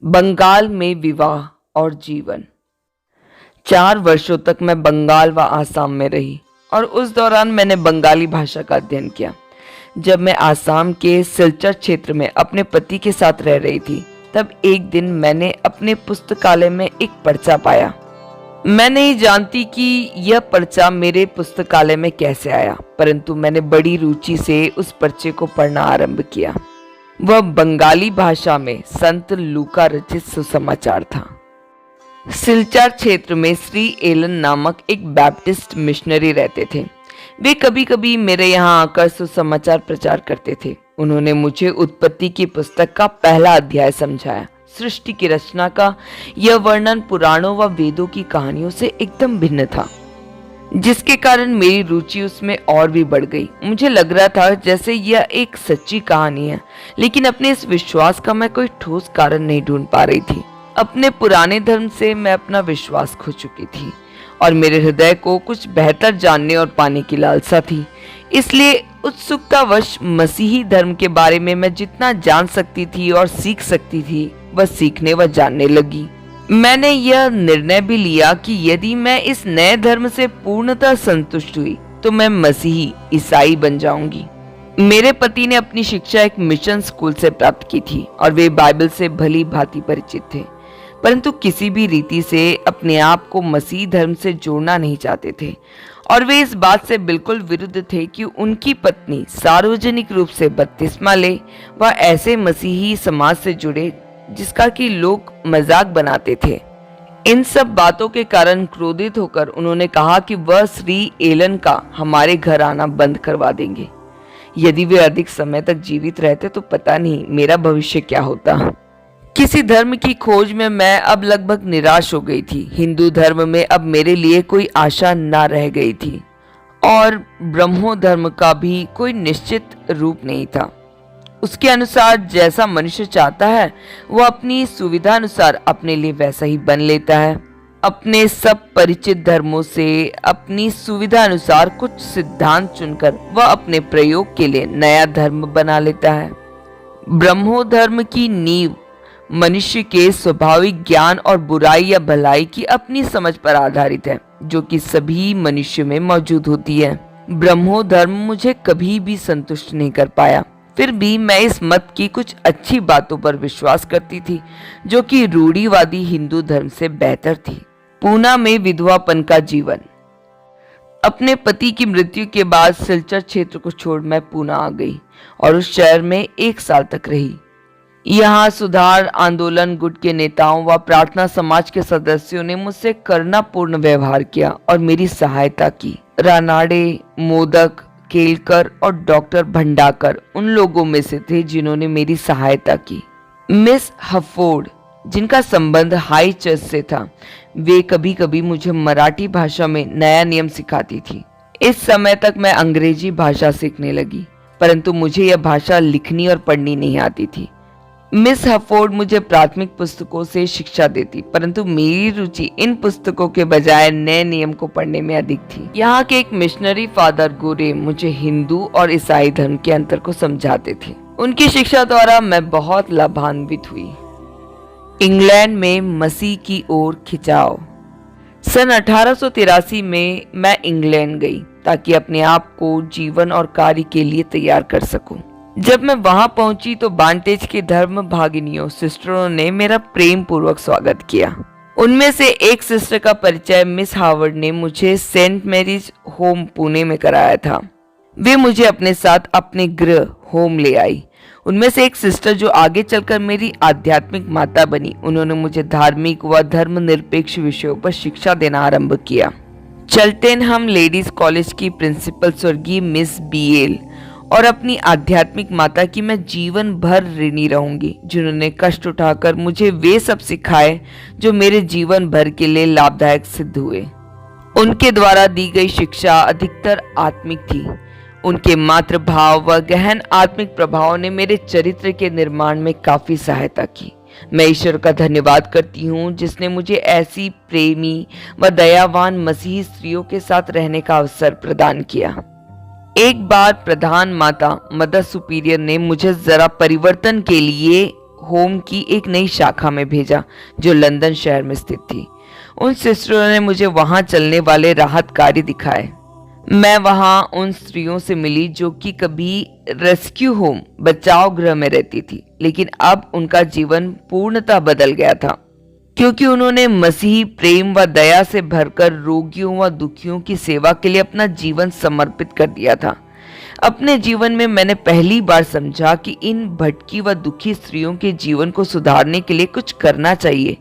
बंगाल में विवाह और जीवन। 4 वर्षों तक मैं बंगाल व आसाम में रही और उस दौरान मैंने बंगाली भाषा का अध्ययन किया। जब मैं आसाम के सिलचर क्षेत्र में अपने पति के साथ रह रही थी, तब एक दिन मैंने अपने पुस्तकालय में एक पर्चा पाया। मैं नहीं जानती कि यह पर्चा मेरे पुस्तकालय में कैसे आया, परंतु मैंने बड़ी रुचि से उस पर्चे को पढ़ना आरंभ किया। वह बंगाली भाषा में संत लूका रचित सुसमाचार था। सिलचर क्षेत्र में श्री एलन नामक एक बैप्टिस्ट मिशनरी रहते थे। वे कभी कभी मेरे यहाँ आकर सुसमाचार प्रचार करते थे। उन्होंने मुझे उत्पत्ति की पुस्तक का पहला अध्याय समझाया। सृष्टि की रचना का यह वर्णन पुराणों व वेदों की कहानियों से एकदम भिन्न था, जिसके कारण मेरी रुचि उसमें और भी बढ़ गई। मुझे लग रहा था जैसे यह एक सच्ची कहानी है, लेकिन अपने इस विश्वास का मैं कोई ठोस कारण नहीं ढूंढ पा रही थी। अपने पुराने धर्म से मैं अपना विश्वास खो चुकी थी और मेरे हृदय को कुछ बेहतर जानने और पाने की लालसा थी। इसलिए उत्सुकतावश मसीही धर्म के बारे में मैं जितना जान सकती थी और सीख सकती थी, वह सीखने व जानने लगी। मैंने यह निर्णय भी लिया कि यदि मैं इस नए धर्म से पूर्णतः संतुष्ट हुई तो मैं मसीही ईसाई बन जाऊंगी। मेरे पति ने अपनी शिक्षा एक मिशन स्कूल से प्राप्त की थी और वे बाइबल से भली भांति परिचित थे, परंतु किसी भी रीति से अपने आप को मसीह धर्म से जोड़ना नहीं चाहते थे और वे इस बात से बिल्कुल विरुद्ध थे कि उनकी पत्नी सार्वजनिक रूप से बपतिस्मा ले व ऐसे मसीही समाज से जुड़े जिसका कि लोग मजाक बनाते थे। इन सब बातों के कारण क्रोधित होकर उन्होंने कहा कि वह श्री एलन का हमारे घर आना बंद करवा देंगे। यदि वे अधिक समय तक जीवित रहते तो पता नहीं मेरा भविष्य क्या होता। किसी धर्म की खोज में मैं अब लगभग निराश हो गई थी। हिंदू धर्म में अब मेरे लिए कोई आशा न रह गई थी और ब्रह्मो धर्म का भी कोई निश्चित रूप नहीं था। उसके अनुसार जैसा मनुष्य चाहता है वह अपनी सुविधा अनुसार अपने लिए वैसा ही बन लेता है। अपने सब परिचित धर्मों से अपनी सुविधा अनुसार कुछ सिद्धांत चुनकर वह अपने प्रयोग के लिए नया धर्म बना लेता है। ब्रह्मो धर्म की नींव मनुष्य के स्वाभाविक ज्ञान और बुराई या भलाई की अपनी समझ पर आधारित है, जो कि सभी मनुष्य में मौजूद होती है। ब्रह्मो धर्म मुझे कभी भी संतुष्ट नहीं कर पाया। फिर भी मैं इस मत की कुछ अच्छी बातों पर विश्वास करती थी, जो कि रूढ़िवादी हिंदू धर्म से बेहतर थी। पूना में विधवापन का जीवन। अपने पति की मृत्यु के बाद सिलचर क्षेत्र को छोड़ मैं पूना आ गई और उस शहर में 1 साल तक रही। यहाँ सुधार आंदोलन गुट के नेताओं व प्रार्थना समाज के सदस्यों ने मुझसे करुणापूर्ण व्यवहार किया और मेरी सहायता की। रानाडे, मोदक, केलकर और डॉक्टर भंडाकर उन लोगों में से थे जिन्होंने मेरी सहायता की। मिस हफोर्ड, जिनका संबंध हाई चर्च से था, वे कभी कभी मुझे मराठी भाषा में नया नियम सिखाती थी। इस समय तक मैं अंग्रेजी भाषा सीखने लगी, परंतु मुझे यह भाषा लिखनी और पढ़नी नहीं आती थी। मिस हफोर्ड मुझे प्राथमिक पुस्तकों से शिक्षा देती, परंतु मेरी रुचि इन पुस्तकों के बजाय नए नियम को पढ़ने में अधिक थी। यहाँ के एक मिशनरी फादर गोरे मुझे हिंदू और ईसाई धर्म के अंतर को समझाते थे। उनकी शिक्षा द्वारा मैं बहुत लाभान्वित हुई। इंग्लैंड में मसीह की ओर खिंचाव। सन 1883 में मैं इंग्लैंड गई ताकि अपने आप को जीवन और कार्य के लिए तैयार कर सकूं। जब मैं वहां पहुंची तो बांटेज के धर्म भागिनियों सिस्टरों ने मेरा प्रेम पूर्वक स्वागत किया। उनमें से एक सिस्टर का परिचय मिस हार्वर्ड ने मुझे सेंट मैरीज होम पुणे में कराया था। वे मुझे अपने साथ अपने गृह होम ले आई। उनमें से एक सिस्टर जो आगे चलकर मेरी आध्यात्मिक माता बनी, उन्होंने मुझे धार्मिक व धर्मनिरपेक्ष विषयों पर शिक्षा देना आरंभ किया। चल्टेनहम लेडीज कॉलेज की प्रिंसिपल स्वर्गीय मिस बीएल और अपनी आध्यात्मिक माता की मैं जीवन भर ऋणी रहूंगी, जिन्होंने कष्ट उठाकर मुझे वे सब सिखाए जो मेरे जीवन भर के लिए लाभदायक सिद्ध हुए। उनके द्वारा दी गई शिक्षा अधिकतर आत्मिक थी। उनके मातृ भाव व गहन आत्मिक प्रभाव ने मेरे चरित्र के निर्माण में काफी सहायता की। मैं ईश्वर का धन्यवाद करती हूँ जिसने मुझे ऐसी प्रेमी व दयावान मसीही स्त्रियों के साथ रहने का अवसर प्रदान किया। एक बार प्रधान माता मदर सुपीरियर ने मुझे जरा परिवर्तन के लिए होम की एक नई शाखा में भेजा जो लंदन शहर में स्थित थी। उन सिस्टरों ने मुझे वहां चलने वाले राहत कार्य दिखाए। मैं वहां उन स्त्रियों से मिली जो कि कभी रेस्क्यू होम बचाव गृह में रहती थी, लेकिन अब उनका जीवन पूर्णतः बदल गया था, क्योंकि उन्होंने मसीही प्रेम व दया से भरकर रोगियों व दुखियों की सेवा के लिए अपना जीवन समर्पित कर दिया था। अपने जीवन में मैंने पहली बार समझा कि इन भटकी व दुखी स्त्रियों के जीवन को सुधारने के लिए कुछ करना चाहिए,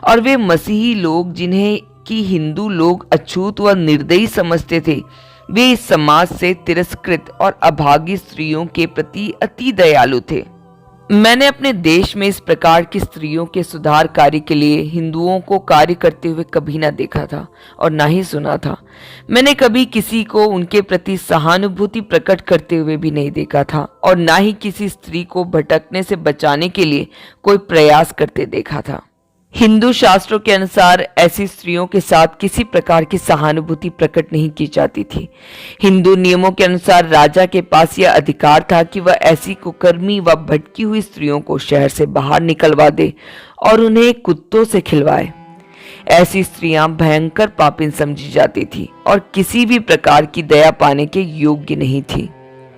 और वे मसीही लोग जिन्हें कि हिंदू लोग अछूत व निर्दयी समझते थे, वे इस समाज से तिरस्कृत और अभागी स्त्रियों के प्रति अति दयालु थे। मैंने अपने देश में इस प्रकार की स्त्रियों के सुधार कार्य के लिए हिंदुओं को कार्य करते हुए कभी ना देखा था और ना ही सुना था। मैंने कभी किसी को उनके प्रति सहानुभूति प्रकट करते हुए भी नहीं देखा था और ना ही किसी स्त्री को भटकने से बचाने के लिए कोई प्रयास करते देखा था। हिंदू शास्त्रों के अनुसार ऐसी स्त्रियों के साथ किसी प्रकार की सहानुभूति प्रकट नहीं की जाती थी। हिंदू नियमों के अनुसार राजा के पास यह अधिकार था कि वह ऐसी कुकर्मी व भटकी हुई स्त्रियों को शहर से बाहर निकलवा दे और उन्हें कुत्तों से खिलवाए। ऐसी स्त्रियां भयंकर पापिन समझी जाती थी और किसी भी प्रकार की दया पाने के योग्य नहीं थी।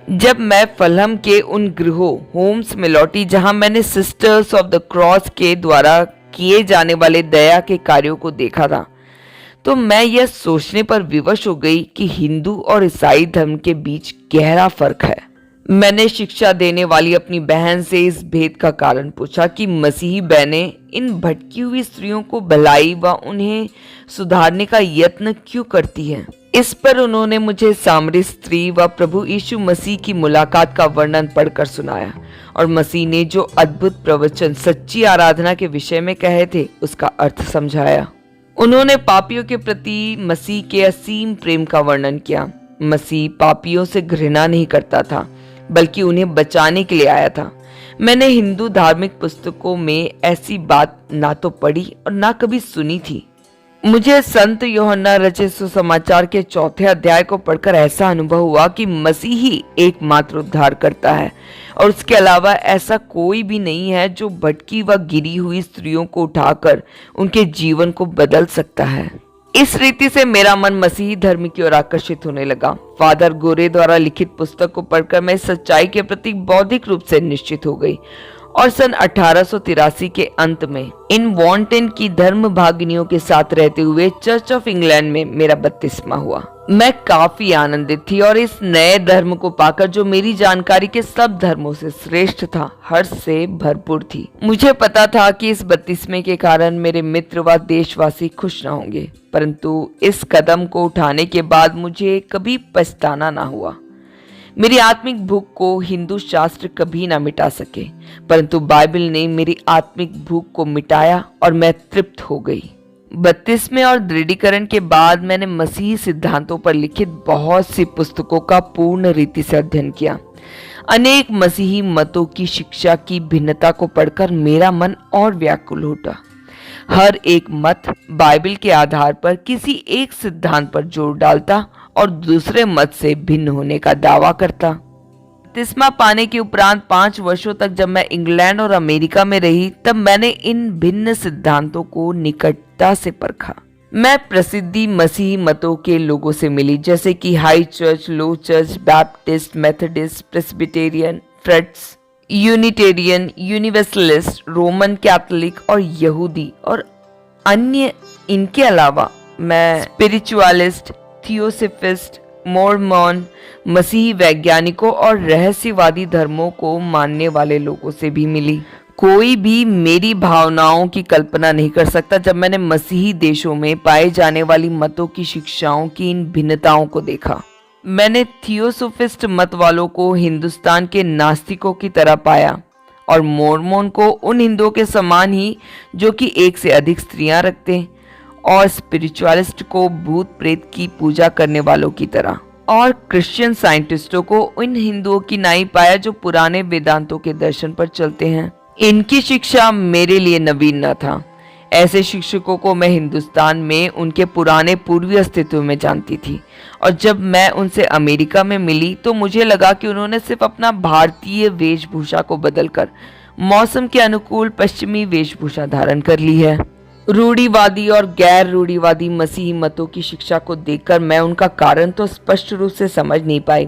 जब मैं फलहम के उन गृहों होम्स में लौटी जहां मैंने सिस्टर्स ऑफ द क्रॉस के द्वारा किए जाने वाले दया के कार्यों को देखा था, तो मैं यह सोचने पर विवश हो गई कि हिंदू और ईसाई धर्म के बीच गहरा फर्क है। मैंने शिक्षा देने वाली अपनी बहन से इस भेद का कारण पूछा कि मसीही बहनें इन भटकी हुई स्त्रियों को भलाई व उन्हें सुधारने का यत्न क्यों करती हैं। इस पर उन्होंने मुझे सामरी स्त्री व प्रभु यीशु मसीह की मुलाकात का वर्णन पढ़कर सुनाया और मसीह ने जो अद्भुत प्रवचन सच्ची आराधना के विषय में कहे थे उसका अर्थ समझाया। उन्होंने पापियों के प्रति मसीह के असीम प्रेम का वर्णन किया। मसीह पापियों से घृणा नहीं करता था, बल्कि उन्हें बचाने के लिए आया था। मैंने हिंदू धार्मिक पुस्तकों में ऐसी बात ना तो पढ़ी और ना कभी सुनी थी। मुझे संत यूहन्ना रचित सुसमाचार के 4 अध्याय को पढ़कर ऐसा अनुभव हुआ कि मसीह ही एकमात्र उद्धार करता है और उसके अलावा ऐसा कोई भी नहीं है जो भटकी व गिरी हुई स्त्रियों को उठाकर उनके जीवन को बदल सकता है। इस रीति से मेरा मन मसीही धर्म की ओर आकर्षित होने लगा। फादर गोरे द्वारा लिखित पुस्तक को पढ़कर मैं सच्चाई के प्रति बौद्धिक रूप से निश्चित हो गई और सन 1883 के अंत में इन वॉन्टेन की धर्म भागिनियों के साथ रहते हुए चर्च ऑफ इंग्लैंड में मेरा बपतिस्मा हुआ। मैं काफी आनंदित थी और इस नए धर्म को पाकर, जो मेरी जानकारी के सब धर्मों से श्रेष्ठ था, हर्ष से भरपूर थी। मुझे पता था कि इस बपतिस्मे के कारण मेरे मित्र व देशवासी खुश न होंगे, परंतु इस कदम को उठाने के बाद मुझे कभी पछताना ना हुआ। मेरी आत्मिक भूख को हिंदू शास्त्र कभी ना मिटा सके, परंतु बाइबल ने मेरी आत्मिक भूख को मिटाया और मैं तृप्त हो गई। बपतिस्मे और दृढ़ीकरण के बाद मैंने मसीही सिद्धांतों पर लिखित बहुत सी पुस्तकों का पूर्ण रीति से अध्ययन किया। अनेक मसीही मतों की शिक्षा की भिन्नता को पढ़कर मेरा मन और व्याकुल उठा। हर एक मत बाइबल के आधार पर किसी एक सिद्धांत पर जोर डालता और दूसरे मत से भिन्न होने का दावा करता। बपतिस्मा पाने के उपरांत 5 वर्षों तक जब मैं इंग्लैंड और अमेरिका में रही, तब मैंने इन भिन्न सिद्धांतों को निकटता से परखा। मैं प्रसिद्धि मसीही मतों के लोगों से मिली, जैसे कि high church, low church, Baptist, Methodist, Presbyterian, फ्रेट्स, यूनिटेरियन, यूनिवर्सलिस्ट, रोमन कैथोलिक और यहूदी और अन्य। इनके अलावा मैं स्पिरिचुअलिस्ट, थियोसोफिस्ट, मोर्मन, मसीही वैज्ञानिकों और रहस्यवादी धर्मों को मानने वाले लोगों से भी मिली। कोई भी मेरी भावनाओं की कल्पना नहीं कर सकता जब मैंने मसीही देशों में पाए जाने वाली मतों की शिक्षाओं की इन भिन्नताओं को देखा। मैंने थियोसोफिस्ट मत वालों को हिंदुस्तान के नास्तिकों की तरह पाया और मोर्मन को उन हिंदुओं के समान ही जो कि एक से अधिक स्त्रियां रखते, और स्पिरिचुअलिस्ट को भूत प्रेत की पूजा करने वालों की तरह, और क्रिश्चियन साइंटिस्टों को उन हिंदुओं की नाई पाया जो पुराने वेदांतों के दर्शन पर चलते हैं। इनकी शिक्षा मेरे लिए नवीन न था। ऐसे शिक्षकों को मैं हिंदुस्तान में उनके पुराने पूर्वी अस्तित्व में जानती थी, और जब मैं उनसे अमेरिका में मिली तो मुझे लगा कि उन्होंने सिर्फ अपना भारतीय वेशभूषा को बदलकर मौसम के अनुकूल पश्चिमी वेशभूषा धारण कर ली है। रूढ़िवादी और गैर रूढ़िवादी मसीही मतों की शिक्षा को देखकर मैं उनका कारण तो स्पष्ट रूप से समझ नहीं पाई,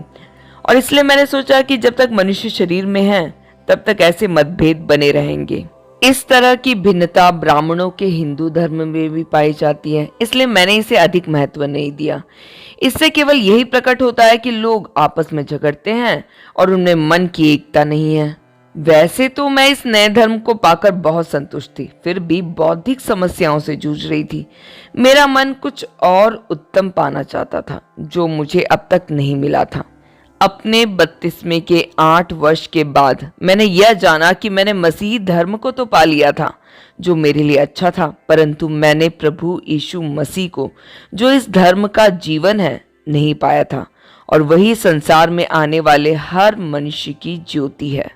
और इसलिए मैंने सोचा कि जब तक मनुष्य शरीर में है तब तक ऐसे मतभेद बने रहेंगे। इस तरह की भिन्नता ब्राह्मणों के हिंदू धर्म में भी पाई जाती है, इसलिए मैंने इसे अधिक महत्व नहीं दिया। इससे केवल यही प्रकट होता है कि लोग आपस में झगड़ते हैं और उनमें मन की एकता नहीं है। वैसे तो मैं इस नए धर्म को पाकर बहुत संतुष्ट थी, फिर भी बौद्धिक समस्याओं से जूझ रही थी। मेरा मन कुछ और उत्तम पाना चाहता था जो मुझे अब तक नहीं मिला था। अपने 32वें के 8 वर्ष के बाद मैंने यह जाना कि मैंने मसीही धर्म को तो पा लिया था जो मेरे लिए अच्छा था, परंतु मैंने प्रभु यीशु मसीह को, जो इस धर्म का जीवन है, नहीं पाया था, और वही संसार में आने वाले हर मनुष्य की ज्योति है।